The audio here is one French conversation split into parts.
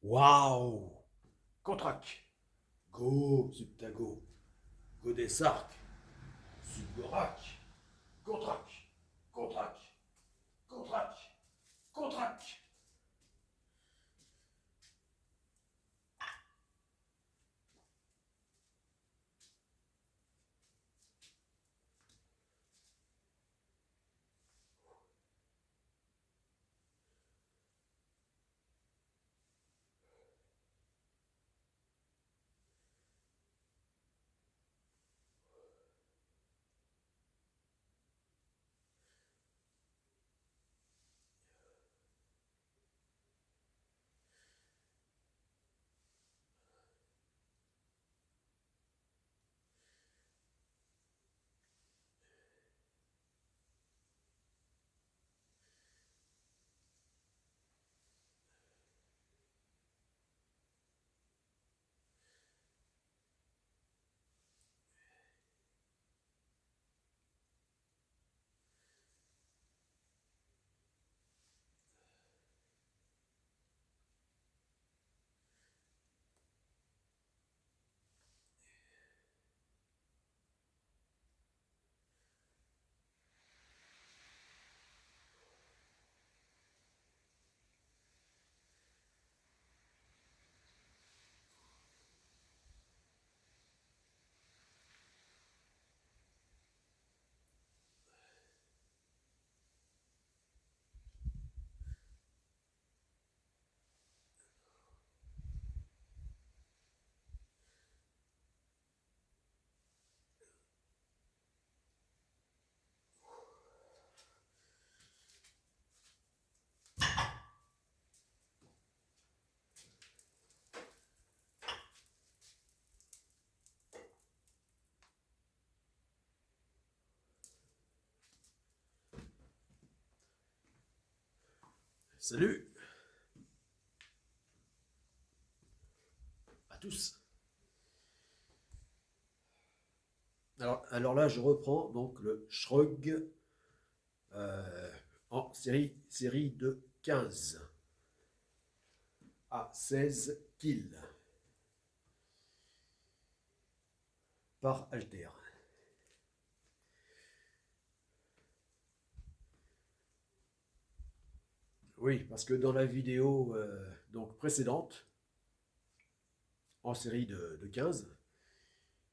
Waouh! Contrac. Go, Subtago. Go des Sark. Subgorak. Contrac. Contrac. Contrac. Contrac. Salut à tous. Alors là, je reprends donc le Shrug en série de 15 à 16 kills par alter. Oui, parce que dans la vidéo donc précédente, en série de 15,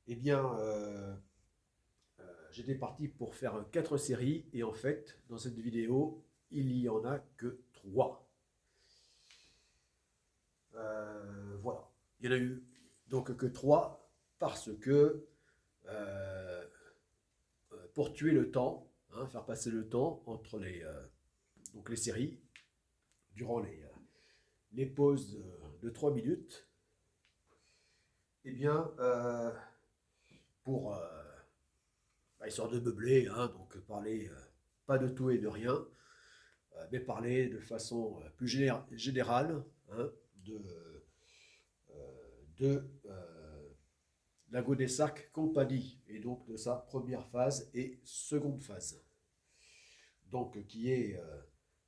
eh bien, j'étais parti pour faire 4 séries, et en fait, dans cette vidéo, il n'y en a que 3. Voilà. Il y en a eu donc que 3 parce que pour tuer le temps, hein, faire passer le temps entre donc les séries, durant les pauses de 3 minutes, eh bien, pour histoire de meubler, hein, donc parler pas de tout et de rien, mais parler de façon plus générale, hein, de, de la Godessac Compagnie, et donc de sa première phase et seconde phase, donc qui est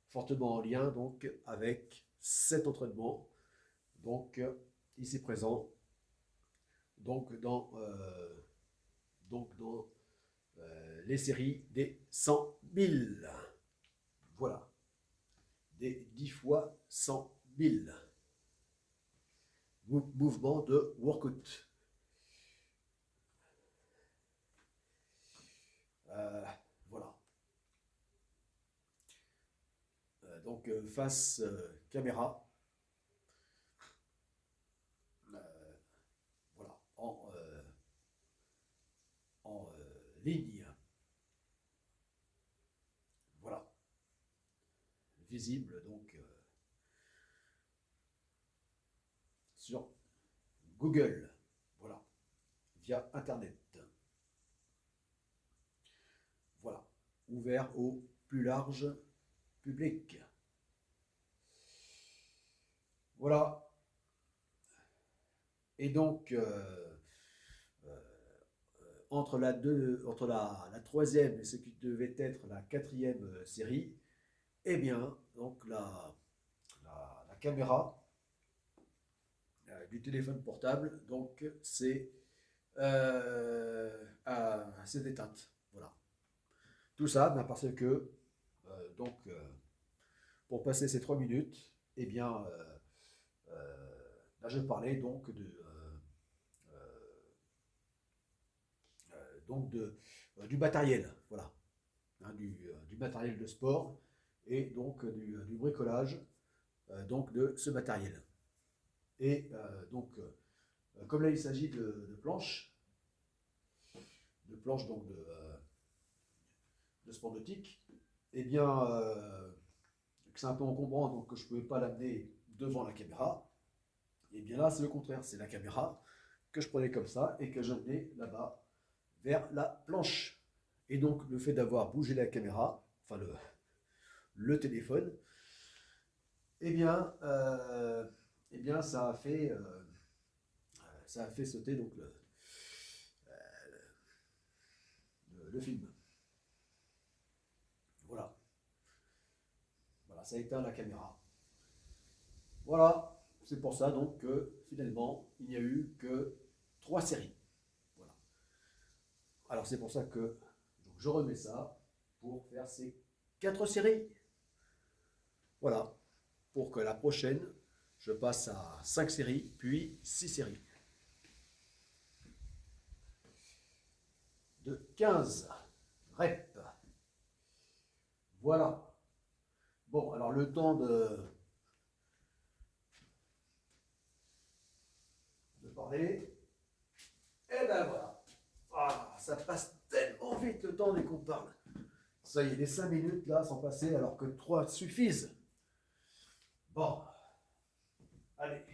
fortement en lien donc avec cet entraînement, donc ici présent, donc dans les séries des 100 000. Voilà, des 10 fois 100 000 mouvements de workout. Voilà. Donc face caméra, voilà, en ligne, voilà, visible donc sur Google, voilà, via Internet, voilà, ouvert au plus large public. Voilà. Et donc, entre la troisième et ce qui devait être la quatrième série, eh bien, donc la caméra téléphone portable, donc c'est éteinte. Voilà. Tout ça, ben, parce que donc pour passer ces 3 minutes, eh bien, là, je parlais du matériel, voilà, hein, du matériel de sport et donc du bricolage donc de ce matériel. Et comme là il s'agit de planches, donc de sport nautique, eh bien, c'est un peu encombrant, donc que je ne pouvais pas l'amener devant la caméra. Et bien là, c'est le contraire, c'est la caméra que je prenais comme ça et que j'amenais là-bas vers la planche. Et donc, le fait d'avoir bougé la caméra, enfin le téléphone, eh bien, ça a fait sauter donc le film. Voilà. Voilà, ça a éteint la caméra. Voilà, c'est pour ça donc que finalement, il n'y a eu que 3 séries. Voilà. Alors c'est pour ça que donc, je remets ça pour faire ces 4 séries. Voilà, pour que la prochaine, je passe à 5 séries, puis 6 séries. De 15 reps. Voilà. Bon, alors le temps de parler. Et ben voilà. Ah, ça passe tellement vite le temps dès qu'on parle. Ça y est, les 5 minutes là sont passées alors que 3 suffisent. Bon, allez.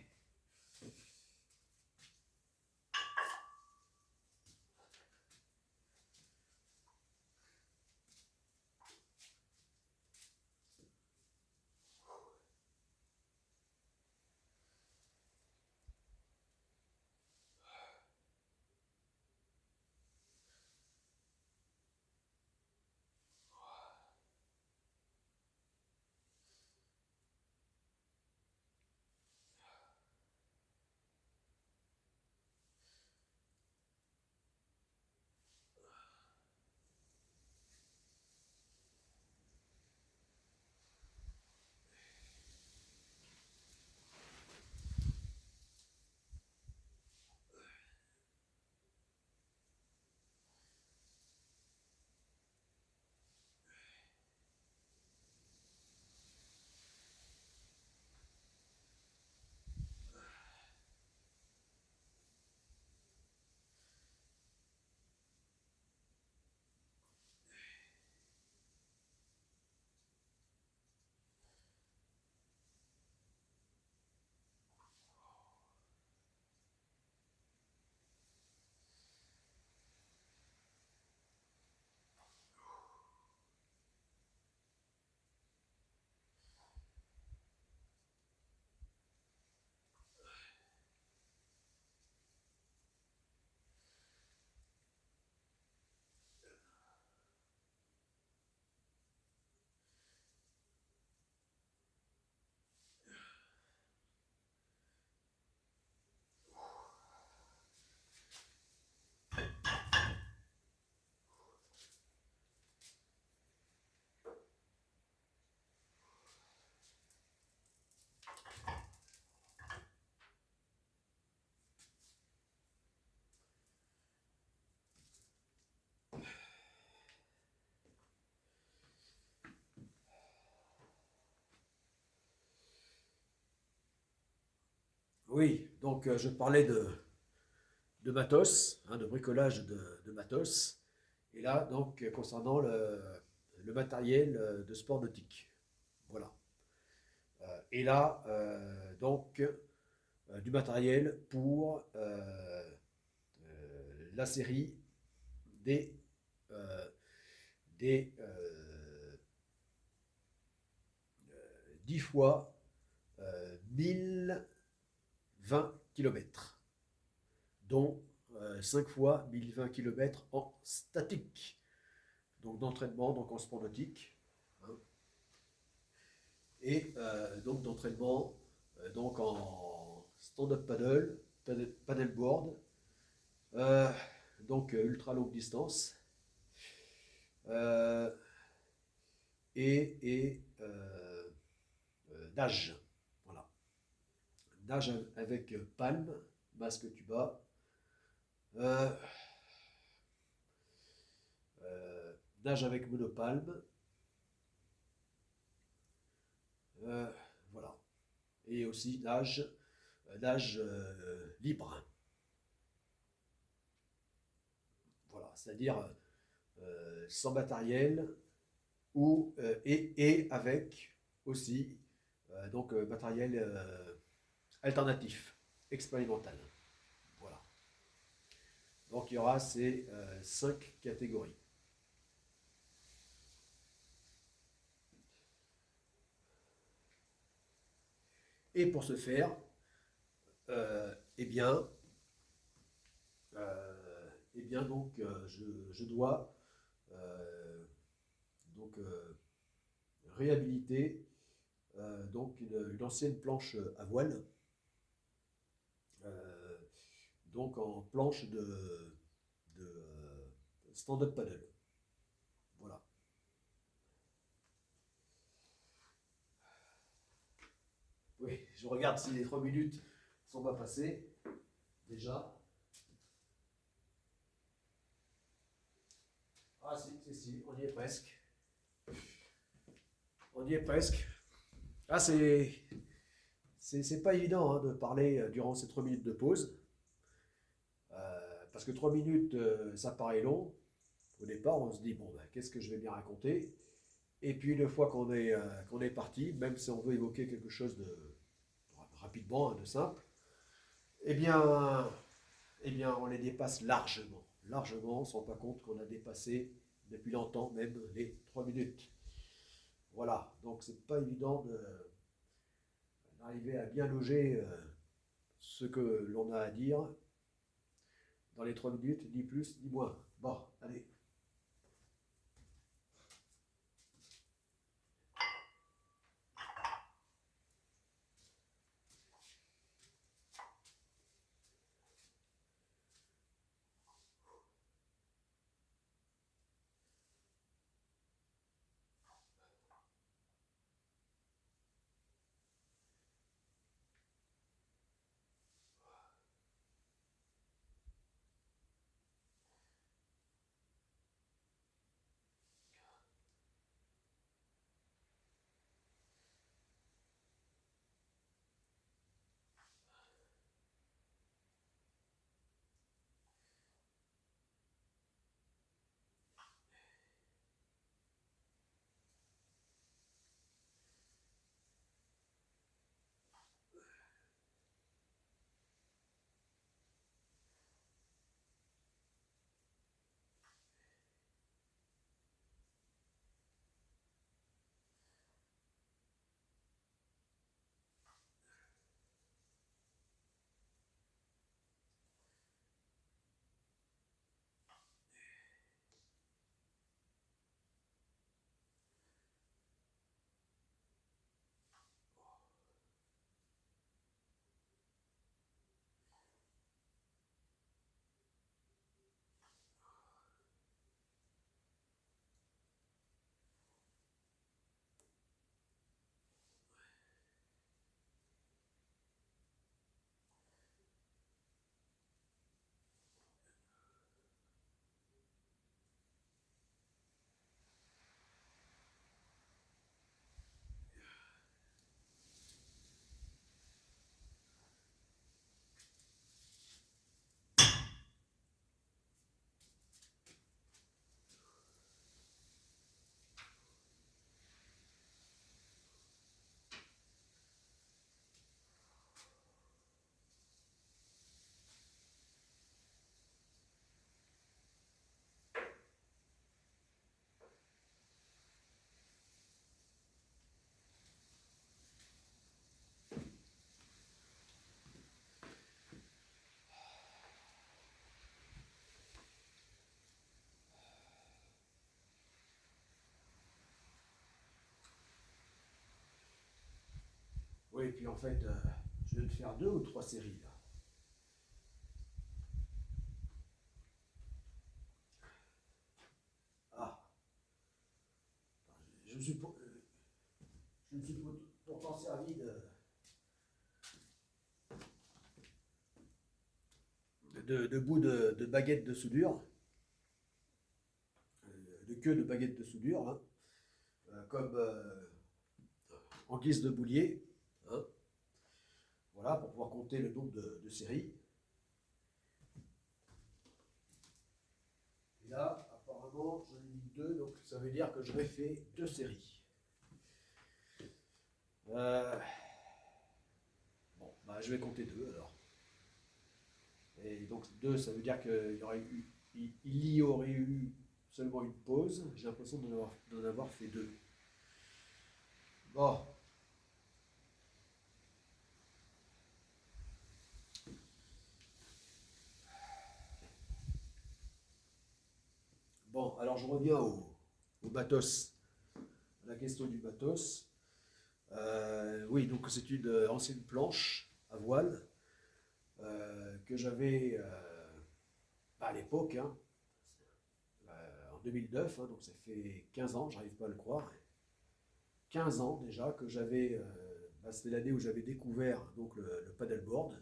Oui, donc je parlais de matos, hein, de bricolage de matos. Et là, donc, concernant le matériel de sport nautique. Voilà. Et là, donc, du matériel pour la série des, euh, des 10 fois 1020 km, dont 5 fois 1020 km en statique, donc d'entraînement, donc en sport nautique, hein, et donc d'entraînement donc en stand-up paddle paddleboard, euh, donc ultra longue distance, euh, et nage. Voilà. Nage avec palme, masque tuba, euh, nage avec monopalme, euh, voilà. Et aussi nage libre. Voilà, c'est-à-dire sans matériel et avec aussi donc matériel alternatif, expérimental. Voilà. Donc il y aura ces 5 catégories. Et pour ce faire, eh bien, donc je dois donc réhabiliter donc une ancienne planche à voile, euh, donc en planche de stand-up paddle. Voilà. Oui, je regarde si les 3 minutes sont pas passées déjà. Ah si, on y est presque. On y est presque. Ah, c'est pas évident hein, de parler durant ces 3 minutes de pause. Parce que 3 minutes, ça paraît long. Au départ, on se dit, bon, ben, qu'est-ce que je vais bien raconter? Et puis, une fois qu'on est parti, même si on veut évoquer quelque chose de rapidement, hein, de simple, eh bien, on les dépasse largement. Largement, on ne se rend pas compte qu'on a dépassé depuis longtemps même les 3 minutes. Voilà, donc c'est pas évident d'arriver à bien loger ce que l'on a à dire dans les 3 minutes, ni plus ni moins. Bon, allez. Oui, et puis en fait, je vais te faire 2 ou 3 séries là. je me suis pourtant servi de bouts de baguettes de soudure, de queue de baguettes de soudure, hein, comme en guise de boulier, hein, voilà, pour pouvoir compter le nombre de séries. Et là, apparemment, j'en ai mis 2, donc ça veut dire que j'aurais fait 2 séries. Bon, bah, je vais compter 2 alors. Et donc 2, ça veut dire qu'il y aurait eu seulement une pause. J'ai l'impression d'en avoir fait 2. Bon. Bon, alors je reviens au batos. La question du batos. Oui, donc c'est une ancienne planche à voile que j'avais à l'époque, hein, en 2009, hein, donc ça fait 15 ans, j'arrive pas à le croire. 15 ans déjà que j'avais, c'était l'année où j'avais découvert donc le paddleboard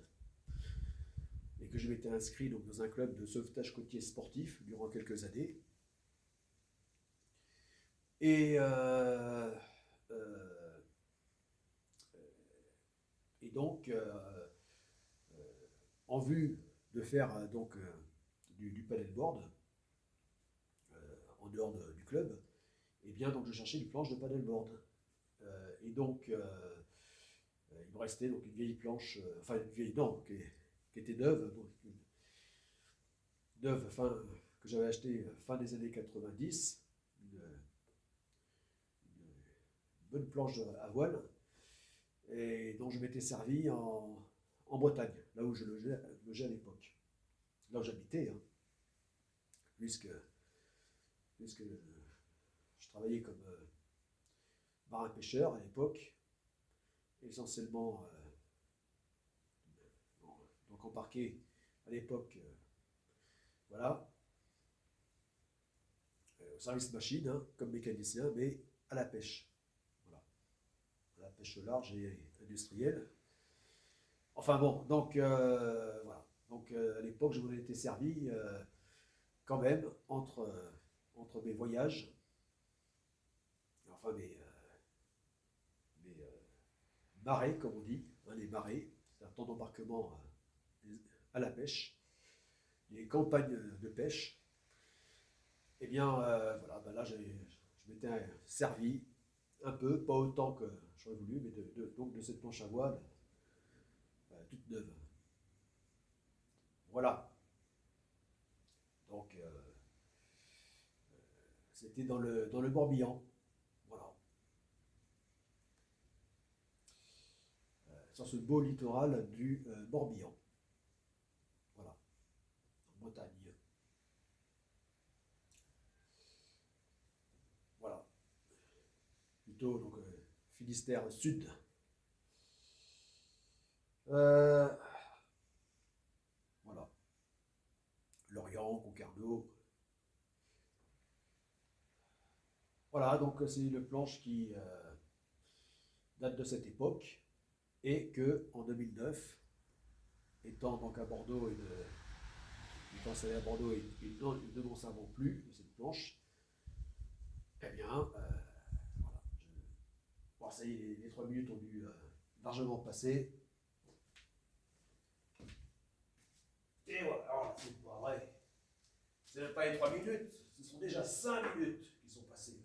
et que je m'étais inscrit donc, dans un club de sauvetage côtier sportif durant quelques années. Et, euh, et donc, en vue de faire du paddleboard en dehors du club, et bien donc je cherchais une planche de paddleboard. Et donc il me restait donc une vieille planche, enfin une vieille non, qui était neuve, neuve que j'avais acheté fin des années 90, une bonne planche à voile, et dont je m'étais servi en Bretagne, là où je logeais à l'époque, là où j'habitais, hein, puisque je travaillais comme marin-pêcheur à l'époque, essentiellement donc embarqué à l'époque, voilà, au service machine, hein, comme mécanicien, mais à la pêche, voilà, à la pêche au large et industrielle. Enfin bon, donc voilà. Donc à l'époque, je m'en étais servi quand même entre mes voyages, enfin mes marées, comme on dit, hein, les marées, c'est un temps d'embarquement à la pêche, les campagnes de pêche. Eh bien, voilà, ben là, je m'étais servi un peu, pas autant que j'aurais voulu, mais donc de cette planche à voile toute neuve. Voilà. Donc, c'était dans le Morbihan. Voilà. Sur ce beau littoral du Morbihan. Voilà. En Bretagne. Voilà. Plutôt donc Finistère Sud. Euh, voilà. Lorient, Concarneau. Voilà, donc c'est une planche qui date de cette époque et que en 2009, étant donc à Bordeaux étant installé à Bordeaux et ne m'en servant plus de cette planche, eh bien, voilà, bon, ça y est, les 3 minutes ont dû largement passer. Et voilà, alors c'est pas vrai. C'est même pas les 3 minutes, ce sont déjà 5 minutes qui sont passées.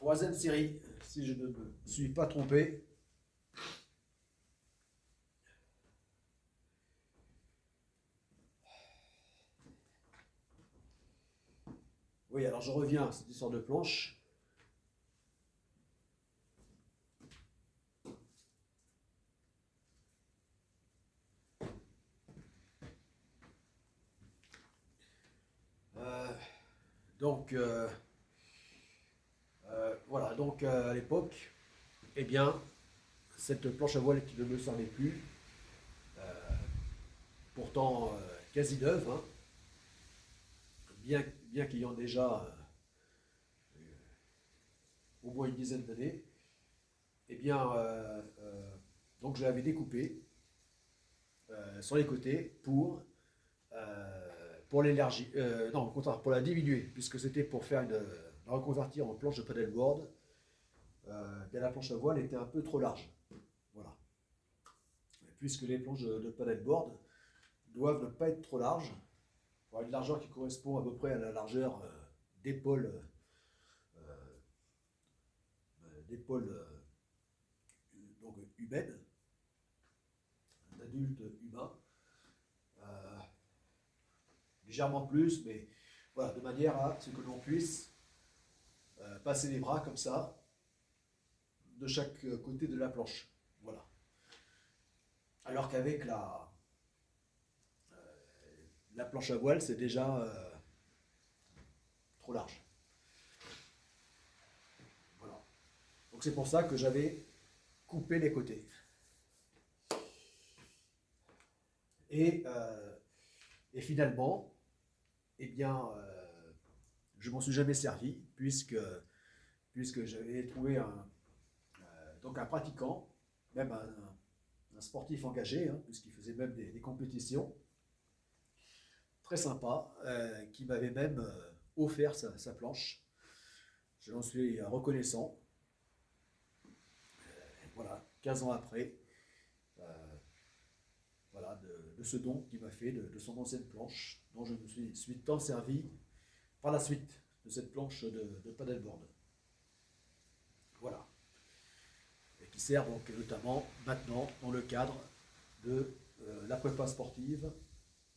troisième série, si je ne me suis pas trompé. Oui, alors je reviens à cette histoire de planche. Euh, donc, voilà, donc à l'époque, eh bien, cette planche à voile qui ne me servait plus, pourtant quasi neuve, hein, bien qu'ayant déjà au moins une dizaine d'années, eh bien, donc je l'avais découpée sur les côtés pour l'élargir, non, au contraire, pour la diminuer, puisque c'était pour faire la reconvertir en planche de paddleboard. Bien la planche à voile était un peu trop large. Voilà. Puisque les planches de paddleboard doivent ne pas être trop larges, pour une largeur qui correspond à peu près à la largeur d'épaule d'épaule donc humaine, d'adulte humain, euh, légèrement plus, mais voilà, de manière à ce que l'on puisse passer les bras comme ça de chaque côté de la planche. Voilà. Alors qu'avec la planche à voile, c'est déjà trop large. Voilà. Donc c'est pour ça que j'avais coupé les côtés. Et finalement, eh bien, je m'en suis jamais servi puisque j'avais trouvé donc un pratiquant, même un sportif engagé, hein, puisqu'il faisait même des compétitions, très sympa, qui m'avait même offert sa planche. Je l'en suis reconnaissant. Voilà, 15 ans après, voilà, de ce don qu'il m'a fait de son ancienne planche, dont je me suis tant servi par la suite de cette planche de paddleboard. Voilà. Et qui sert donc notamment maintenant dans le cadre de la prépa sportive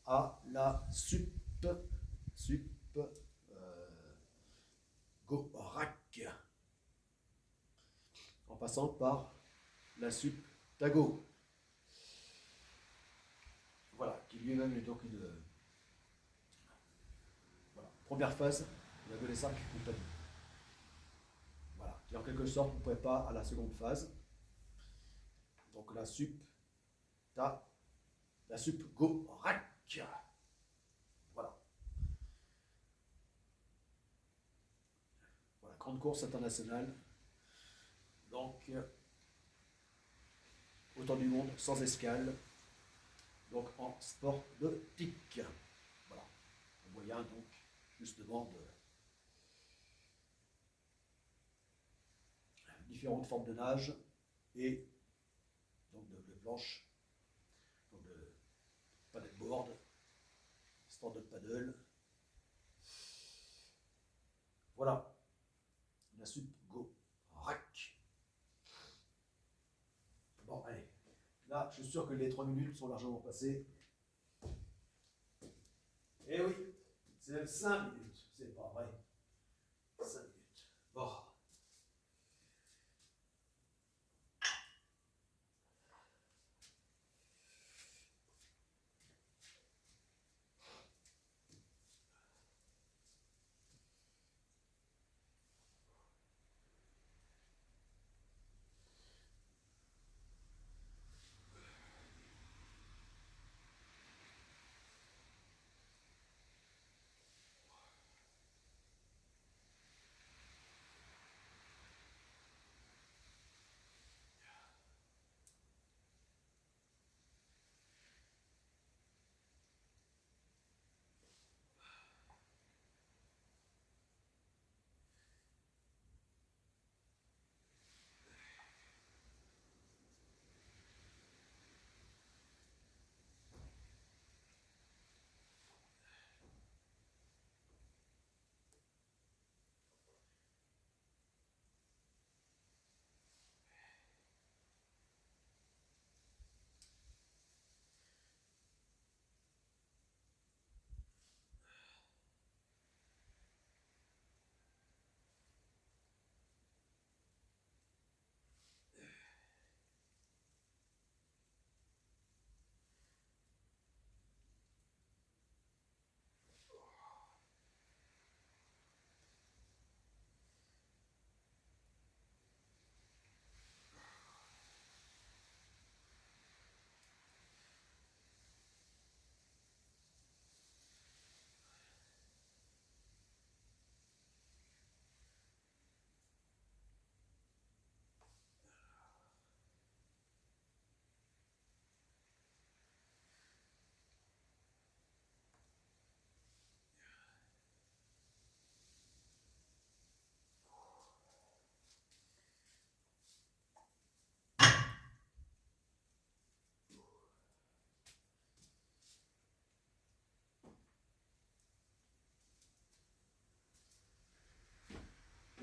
à la SUP Gorac, en passant par la SUP Tago. Voilà, qui lui-même est donc une voilà, première phase de la Golesac Compagnie. Voilà, qui en quelque sorte nous prépare à la seconde phase. Donc la SUP la SUP Gorac. Voilà. Voilà, grande course internationale. Donc, autour du monde, sans escale. Donc en sport nautique. Voilà. Un moyen donc justement de différentes formes de nage et donc de planche, donc de paddleboard, stand-up paddle. Voilà, la SUP Go Rack. Bon, allez, là, je suis sûr que les 3 minutes sont largement passées. Eh oui, c'est même 5 minutes, c'est pas vrai. 5 minutes. Bon.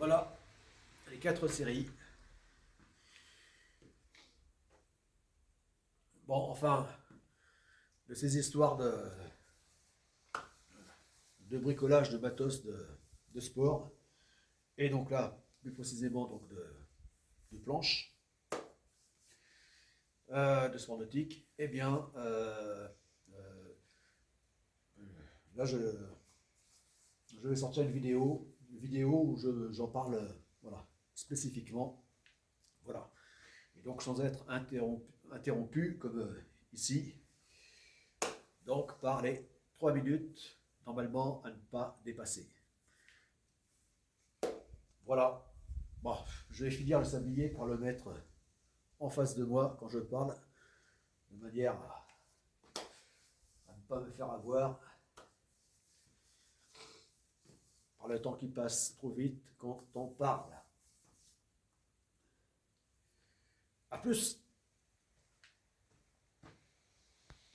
Voilà les 4 séries. Bon, enfin, de ces histoires de bricolage de matos de sport, et donc là, plus précisément donc de planches, de sport nautique, eh bien, là je vais sortir une vidéo où j'en parle, voilà, spécifiquement, voilà. Et donc sans être interrompu comme ici, donc par les 3 minutes, normalement à ne pas dépasser. Voilà. Bon, je vais finir le sablier pour le mettre en face de moi quand je parle, de manière à ne pas me faire avoir par le temps qui passe trop vite quand on parle. A plus.